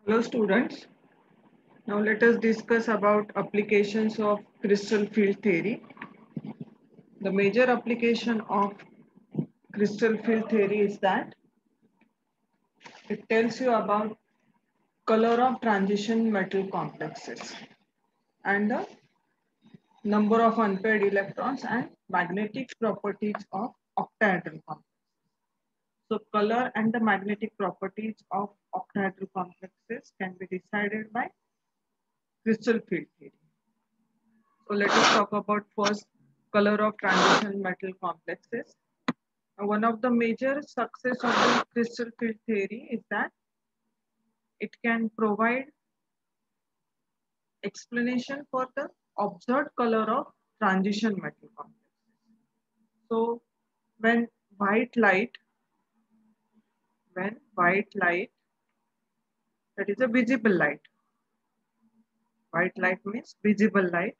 Hello students, now let us discuss about applications of crystal field theory. The major application of crystal field theory is that it tells you about color of transition metal complexes and the number of unpaired electrons and magnetic properties of octahedral complexes. So color and the magnetic properties of octahedral complexes can be decided by crystal field theory. So let us talk about first color of transition metal complexes. One of the major success of the crystal field theory is that it can provide explanation for the observed color of transition metal complexes. So when white light, that is a visible light. White light means visible light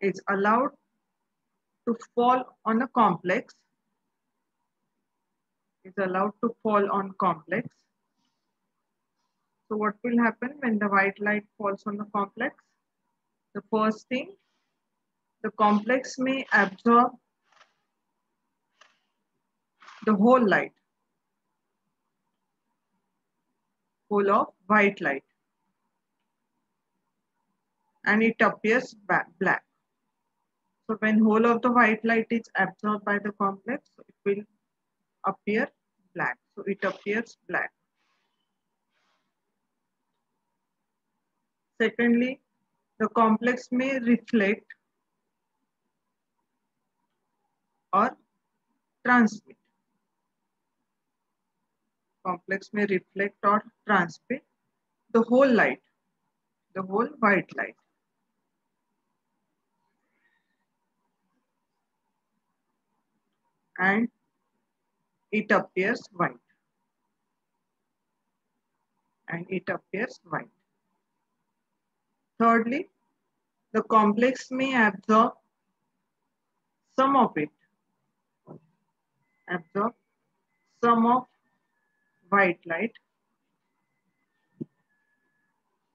is allowed to fall on a complex, So what will happen when the white light falls on the complex? The first thing, the complex may absorb the whole of white light, and it appears black. So when whole of the white light is absorbed by the complex, it will appear black. So it appears black. Secondly, the complex may reflect or transmit. Complex may reflect or transmit the whole light, the whole white light. And it appears white. Thirdly, the complex may absorb some of white light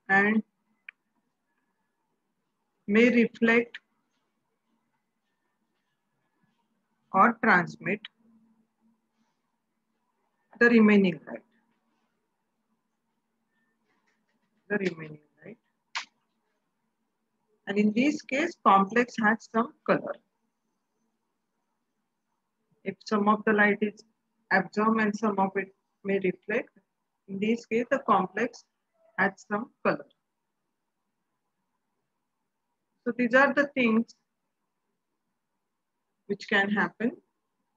and may reflect or transmit the remaining light. And in this case, complex has some color. If some of the light is absorbed and some of it may reflect, in this case, the complex has some color. So these are the things which can happen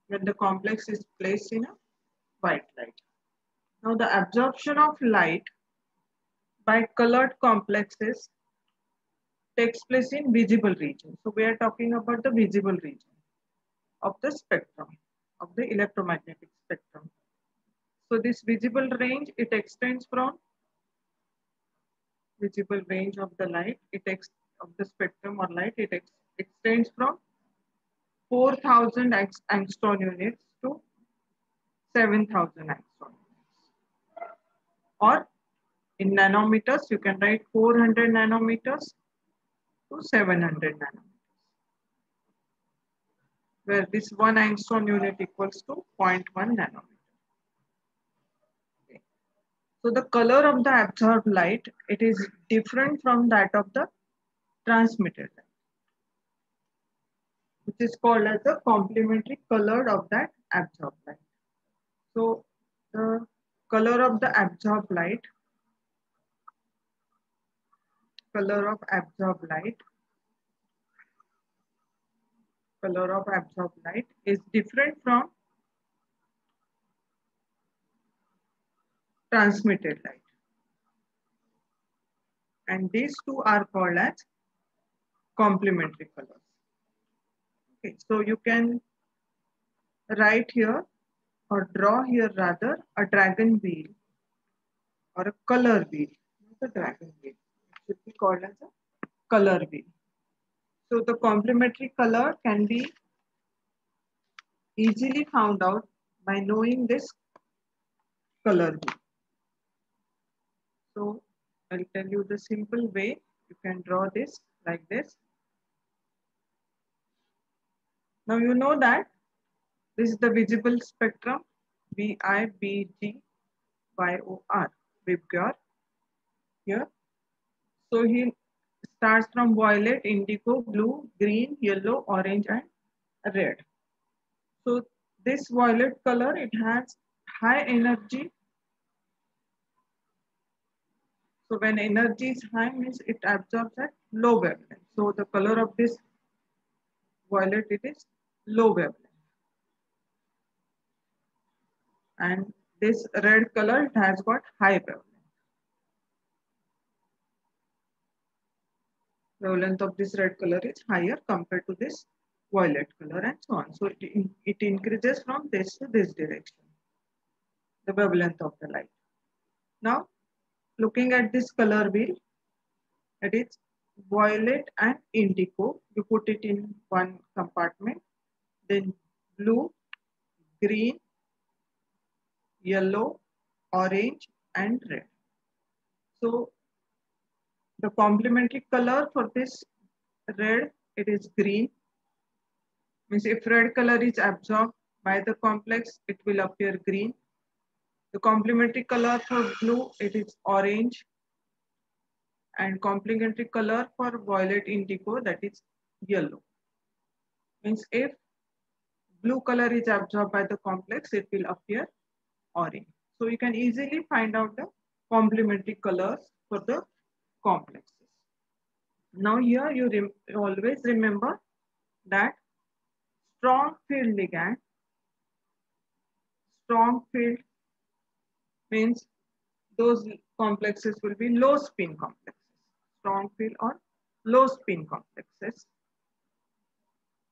when the complex is placed in a white light. Now the absorption of light by colored complexes takes place in visible region. So we are talking about the visible region of the spectrum, of the electromagnetic spectrum. So this visible range, it extends from visible range of the light, of the spectrum or light, it extends from 4,000 angstrom units to 7,000 angstrom units. Or in nanometers, you can write 400 nanometers to 700 nanometers, where this 1 angstrom unit equals to 0.1 nanometer. Okay. So the color of the absorbed light, it is different from that of the transmitted light, which is called as the complementary color of that absorbed light. So the color of the absorbed light, is different from transmitted light. And these two are called as complementary colors. Okay, so you can write here or draw here rather a dragon wheel or a color wheel, not a dragon wheel. It should be called as a color wheel. So the complementary color can be easily found out by knowing this color wheel. So I'll tell you the simple way you can draw this like this. Now you know that this is the visible spectrum, VIBGYOR, VIBGYOR here. So he starts from violet, indigo, blue, green, yellow, orange, and red. So this violet color, it has high energy. So when energy is high, means it absorbs at low wavelength. So the color of this violet, it is low wavelength. And this red color, it has got high wavelength. Wavelength of this red color is higher compared to this violet color and so on. So it increases from this to this direction, the wavelength of the light. Now, looking at this color wheel, it is violet and indigo. You put it in one compartment, then blue, green, yellow, orange, and red. So the complementary color for this red, it is green. Means if red color is absorbed by the complex, it will appear green. The complementary color for blue, it is orange. And complementary color for violet indigo, that is yellow. Means if blue color is absorbed by the complex, it will appear orange. So you can easily find out the complementary colors for the complexes. Now here you always remember that strong field ligand, strong field means those complexes will be low spin complexes. Strong field or low spin complexes.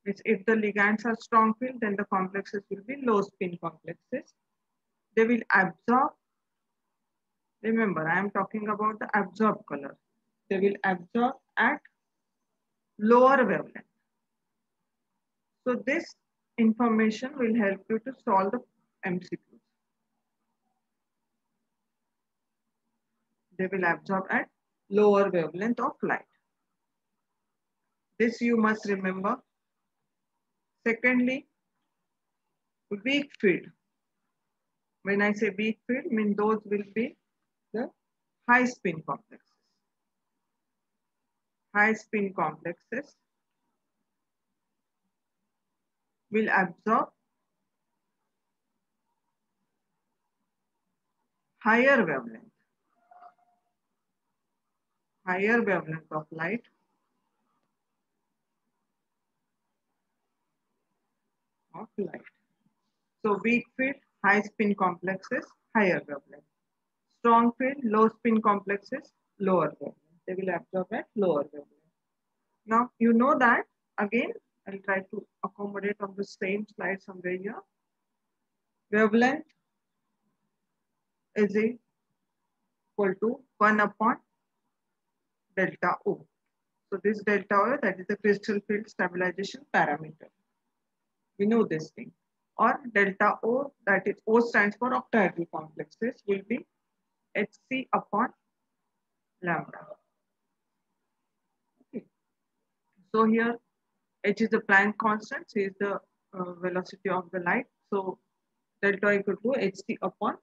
If the ligands are strong field, then the complexes will be low spin complexes. They will absorb. Remember, I am talking about the absorb color. They will absorb at lower wavelength. So this information will help you to solve the MCQs. They will absorb at lower wavelength of light. This you must remember. Secondly, weak field. When I say weak field, I mean those will be the high spin complexes. High spin complexes will absorb higher wavelength of light So weak field, high spin complexes, higher wavelength. Strong field, low spin complexes, lower wavelength. They will absorb at lower wavelength. Now you know that again. I'll try to accommodate on the same slide somewhere here. Wavelength is equal to 1 upon delta O. So this delta O, that is the crystal field stabilization parameter. We know this thing. Or delta O, that is O stands for octahedral complexes, will be Hc upon lambda. Okay. So here H is the Planck constant, C is the velocity of the light. So delta equal to Hc upon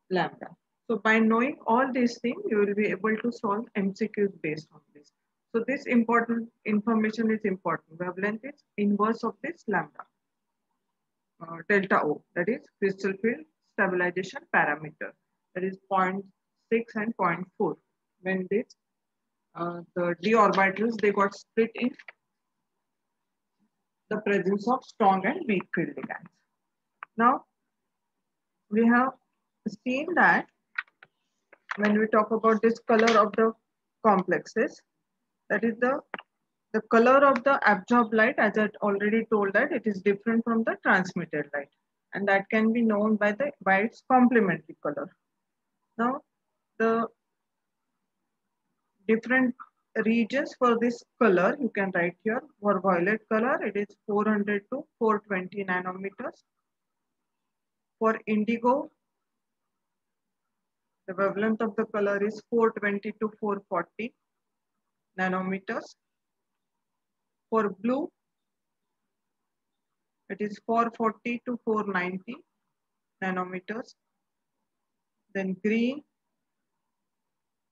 lambda. So by knowing all these things, you will be able to solve MCQs based on this. So this important information is important. Wavelength is inverse of this lambda. Delta O, that is crystal field stabilization parameter, that is 0.6 and 0.4. When this the d orbitals, they got split in the presence of strong and weak field ligands. Now we have seen that when we talk about this color of the complexes, that is the color of the absorbed light, as I already told that it is different from the transmitted light, and that can be known by its complementary color. Now the different regions for this color you can write here. For violet color, it is 400 to 420 nanometers. For indigo, The wavelength of the color is 420 to 440 nanometers. For blue, it is 440 to 490 nanometers. Then green,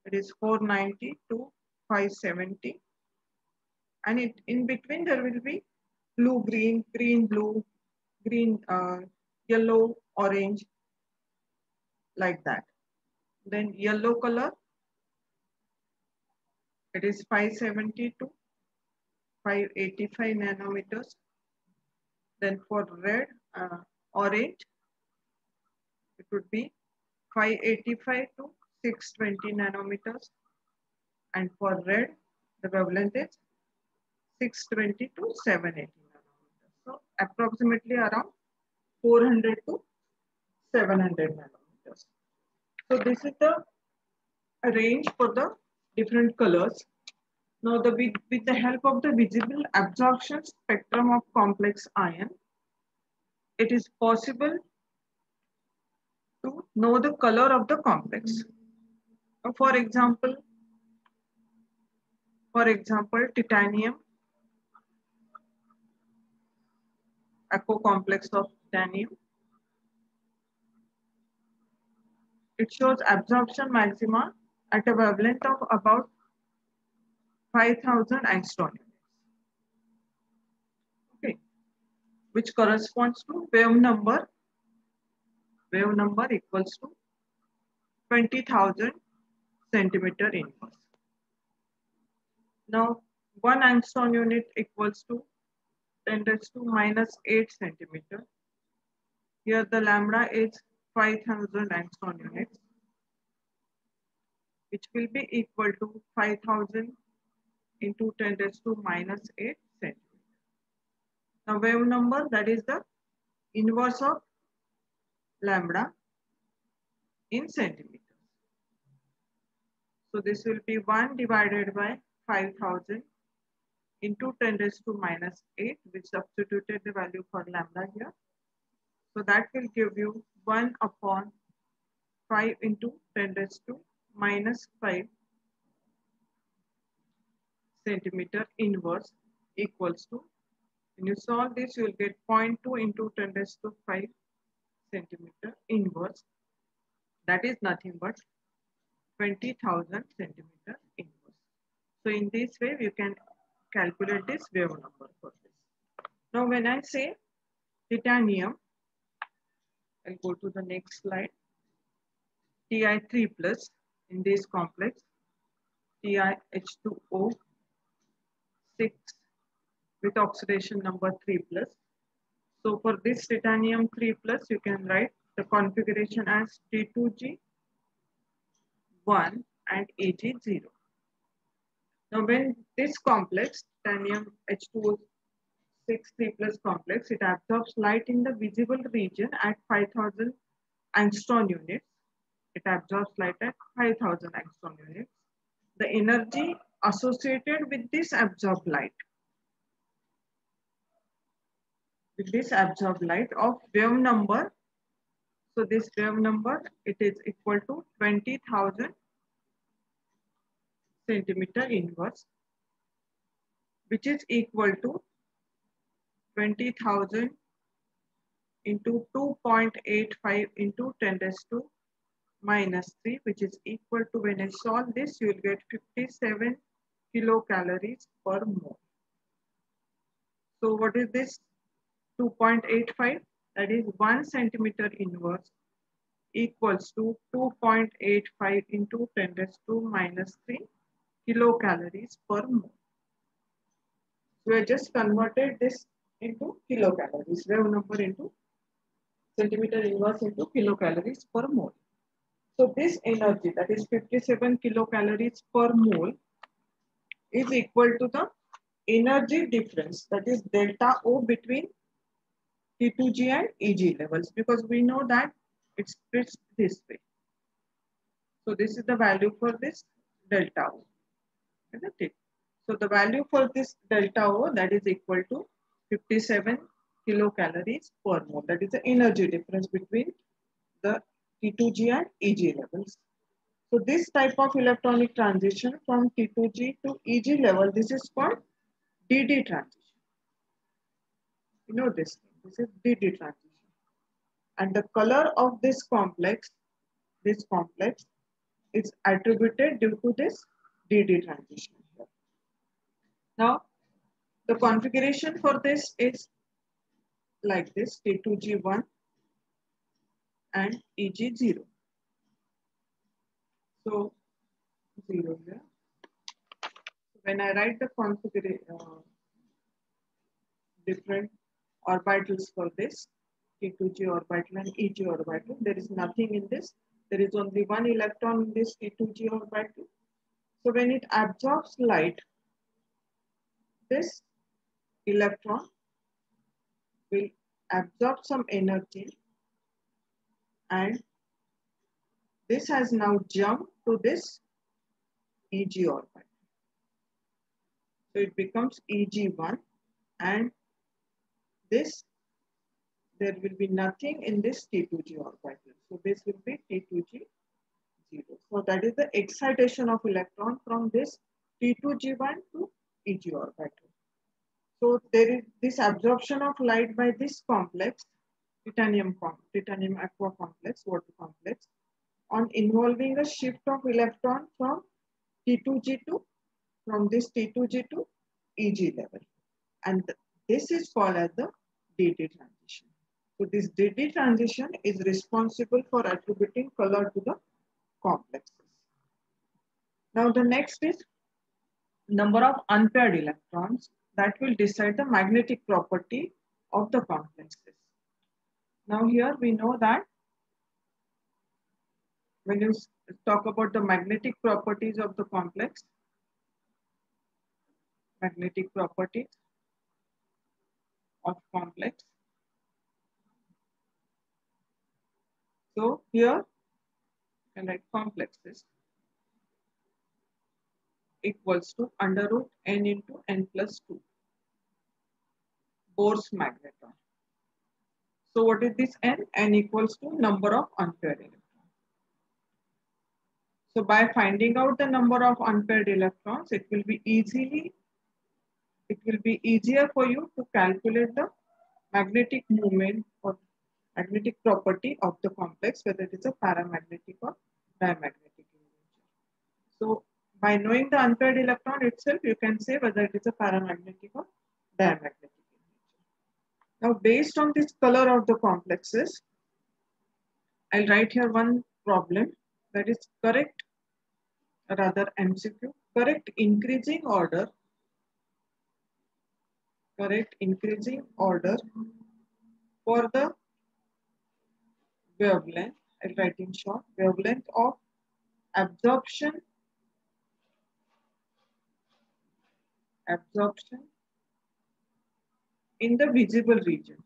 it is 490 to 570. And in between there will be blue, green, green, blue, green, yellow, orange, like that. Then yellow color, it is 570 to 585 nanometers. Then for red, orange, it would be 585 to 620 nanometers. And for red, the wavelength is 620 to 780 nanometers. So approximately around 400 to 700 nanometers. So this is the range for the different colors. Now with the help of the visible absorption spectrum of complex ion, it is possible to know the color of the complex. For example, titanium, aqua complex of titanium. It shows absorption maxima at a wavelength of about 5000 angstrom units. Okay, which corresponds to wave number. Wave number equals to 20,000 centimeter inverse. Now, 1 angstrom unit equals to 10 raised to minus 8 centimeter. Here the lambda is 5000 angstrom units, which will be equal to 5000 into 10 raised to minus 8 centimeter. Now, wave number, that is the inverse of lambda in centimeters. So this will be 1 divided by 5000 into 10 raised to minus 8, which substituted the value for lambda here. So that will give you 1 upon 5 into 10 raised to minus 5 centimeter inverse equals to, when you solve this, you will get 0.2 into 10 raised to 5 centimeter inverse. That is nothing but 20,000 centimeter inverse. So in this way, you can calculate this wave number for this. Now, when I say titanium, I'll go to the next slide. Ti3 plus in this complex, TiH2O 6 with oxidation number 3 plus. So for this titanium 3 plus, you can write the configuration as T2G 1 and Ag 0. Now when this complex, titanium H2O 6 3 plus complex, it absorbs light in the visible region at 5000 angstrom units. It absorbs light at 5000 angstrom units. The energy associated with this absorbed light, of wave number, so this wave number, it is equal to 20,000 centimeter inverse, which is equal to 20,000 into 2.85 into 10 raised to minus 3, which is equal to, when I solve this, you will get 57 kilocalories per mole. So what is this 2.85? That is 1 centimeter inverse equals to 2.85 into 10 raised to minus 3 kilocalories per mole. So I just converted this into kilocalories, wave number into centimeter inverse into kilocalories per mole. So this energy, that is 57 kilocalories per mole, is equal to the energy difference, that is delta O between T2G and Eg levels, because we know that it splits this way. So this is the value for this delta O, isn't it? So the value for this delta O, that is equal to 57 kilocalories per mole. That is the energy difference between the T2G and Eg levels. So this type of electronic transition from T2G to EG level, this is called DD transition. You know this is DD transition. And the color of this complex is attributed due to this DD transition here. Now, the configuration for this is like this, T2G1 and EG0. So, 0 here. When I write the configuration, different orbitals for this, T2G orbital and EG orbital, there is nothing in this. There is only one electron in this T2G orbital. So when it absorbs light, this electron will absorb some energy, and this has now jumped to this EG orbital. So it becomes EG1, and this, there will be nothing in this T2G orbital. So this will be T2G0. So that is the excitation of electron from this T2G1 to EG orbital. So there is this absorption of light by this complex, titanium aqua complex, water complex, on involving a shift of electron from T2G to, from this T2G to EG level. And this is called as the DD transition. So this DD transition is responsible for attributing color to the complexes. Now the next is number of unpaired electrons that will decide the magnetic property of the complexes. Now here we know that when you talk about the magnetic properties of the complex, magnetic properties of complex. So here, and write complexes equals to under root n into n plus 2 Bohr's magneton. So what is this n? N equals to number of unpaired electrons. So by finding out the number of unpaired electrons, it will be easier for you to calculate the magnetic moment or magnetic property of the complex, whether it is a paramagnetic or diamagnetic in nature. So by knowing the unpaired electron itself, you can say whether it is a paramagnetic or diamagnetic in nature. Now, based on this color of the complexes, I'll write here one problem, that is correct, rather MCQ, correct increasing order for the wavelength, I'll write in short, wavelength of absorption in the visible region.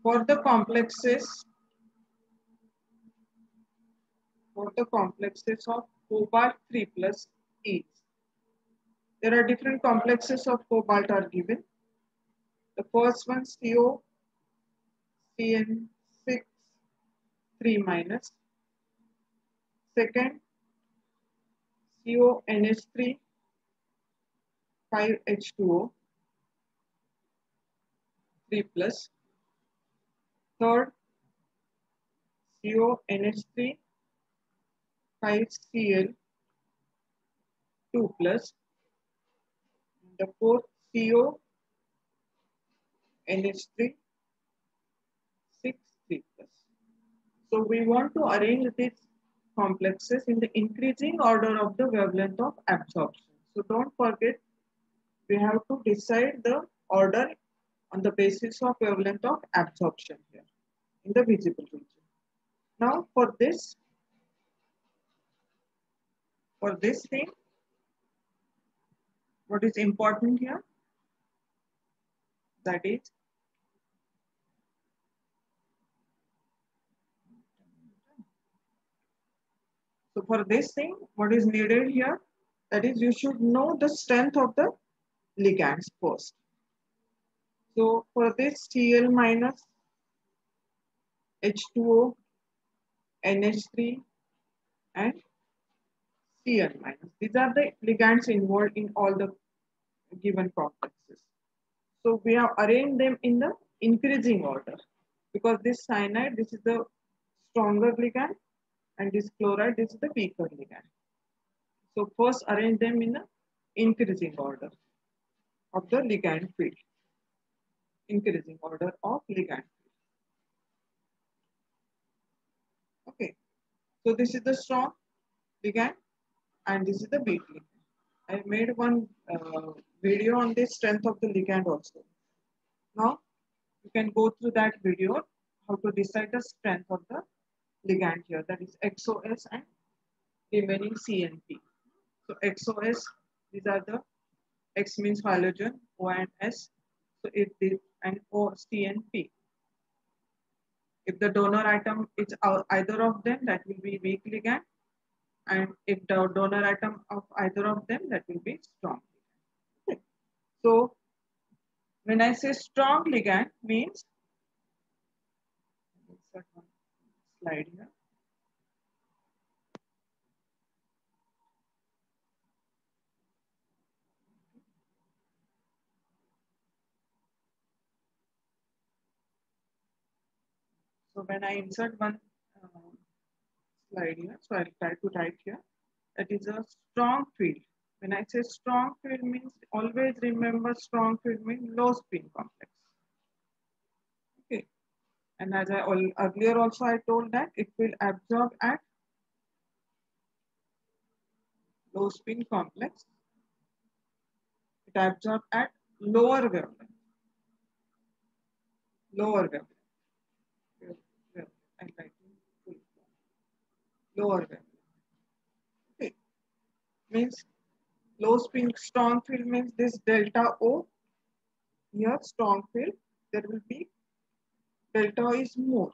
For the complexes of cobalt 3 plus E. There are different complexes of cobalt are given. The first one CO CN6 3 minus. Second CONH3 5H2O 3 plus. Third CONH3 5Cl 2 plus. The fourth CONH3 6 3 plus. So we want to arrange these complexes in the increasing order of the wavelength of absorption. So don't forget, we have to decide the order on the basis of wavelength of absorption here in the visible region. Now for this thing, what is important here? That is so for this thing, what is needed here? That is, you should know the strength of the ligands first. So for this Cl minus H2O, NH3 and Cl minus. These are the ligands involved in all the given complexes. So we have arranged them in the increasing order because this cyanide, this is the stronger ligand and this chloride, this is the weaker ligand. So first arrange them in the increasing order of the ligand field. Increasing order of ligand field. Okay. So this is the strong ligand and this is the weak ligand. I made one video on the strength of the ligand also. Now you can go through that video how to decide the strength of the ligand here, that is XOS and remaining CNP. So XOS, these are the X means halogen, O and S. So if this and O, C and P. If the donor atom is either of them, that will be weak ligand. And if the donor atom of either of them, that will be strong ligand. Okay. So when I say strong ligand means, insert one slide here. So when I insert one slide here, so I'll try to write here. That is a strong field. When I say strong field means, always remember strong field means low spin complex. Okay. And as I earlier also I told that it will absorb at low spin complex. It absorbs at lower wavelength. Lower wavelength. I'm writing lower wavelength. Okay. Means low spin strong field means this delta O here strong field, there will be delta O is more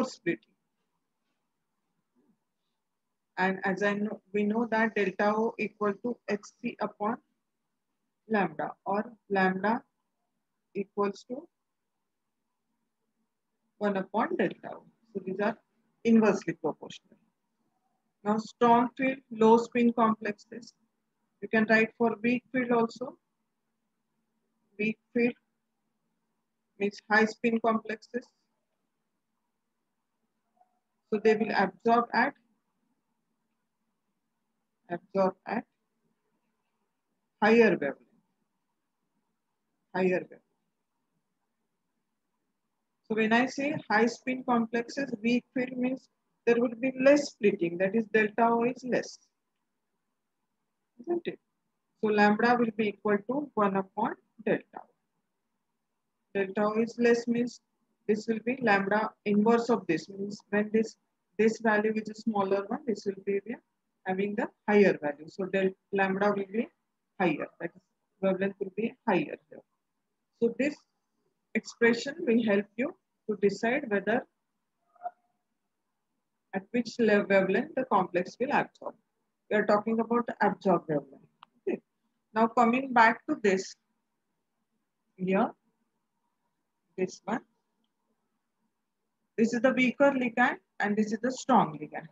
splitting. And as I know, we know that delta O equal to Hc upon lambda, or lambda equals to 1 upon delta O. So these are inversely proportional. Now strong field, low spin complexes. You can write for weak field also. Weak field means high spin complexes. So they will absorb at higher wavelength. Higher wavelength. So when I say high spin complexes, weak field means there would be less splitting, that is delta O is less, isn't it? So lambda will be equal to 1 upon delta O. Delta O is less means this will be lambda inverse of this, means when this value is a smaller one, this will be having the higher value. So lambda will be higher, that is wavelength will be higher here. So this expression will help you to decide whether at which wavelength the complex will absorb. We are talking about the absorb wavelength. Okay. Now coming back to this here, this one. This is the weaker ligand and this is the strong ligand.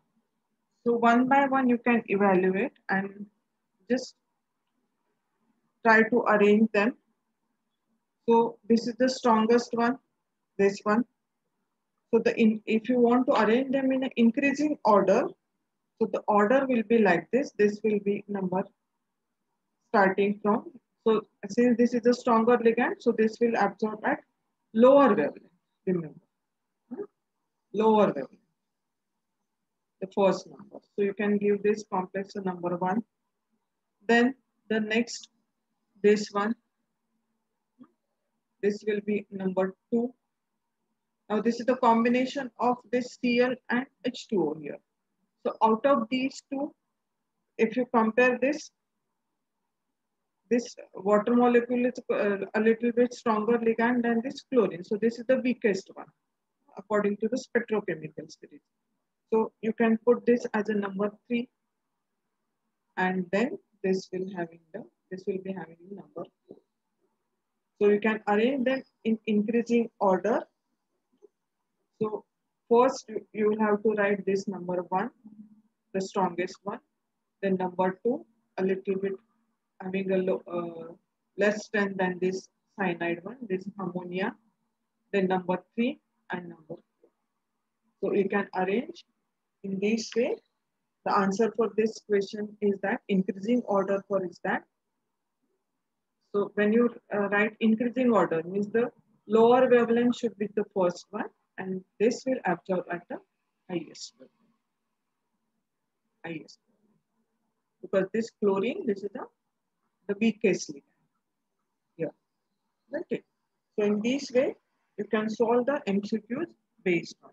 So one by one you can evaluate and just try to arrange them. So this is the strongest one, this one. So if you want to arrange them in an increasing order, so the order will be like this. This will be number starting from. So since this is a stronger ligand, so this will absorb at lower wavelength. Remember, lower wavelength. The first number. So you can give this complex a number 1. Then the next, this one. This will be number 2. Now this is the combination of this Cl and H2O here. So out of these two, if you compare this water molecule is a little bit stronger ligand than this chlorine. So this is the weakest one according to the spectrochemical series. So you can put this as a number 3, and then this will be having number 4. So you can arrange them in increasing order So first you will have to write this number 1, the strongest one. Then number 2, a little bit having a less strength than this cyanide one, this ammonia. Then number 3 and number 4. So you can arrange in this way. The answer for this question is that increasing order for is that. So when you write increasing order means the lower wavelength should be the first one and this will absorb at the highest wavelength. Highest wavelength. Because this chlorine, this is the weakest ligand. Yeah. Okay. So in this way, you can solve the MCQs based on.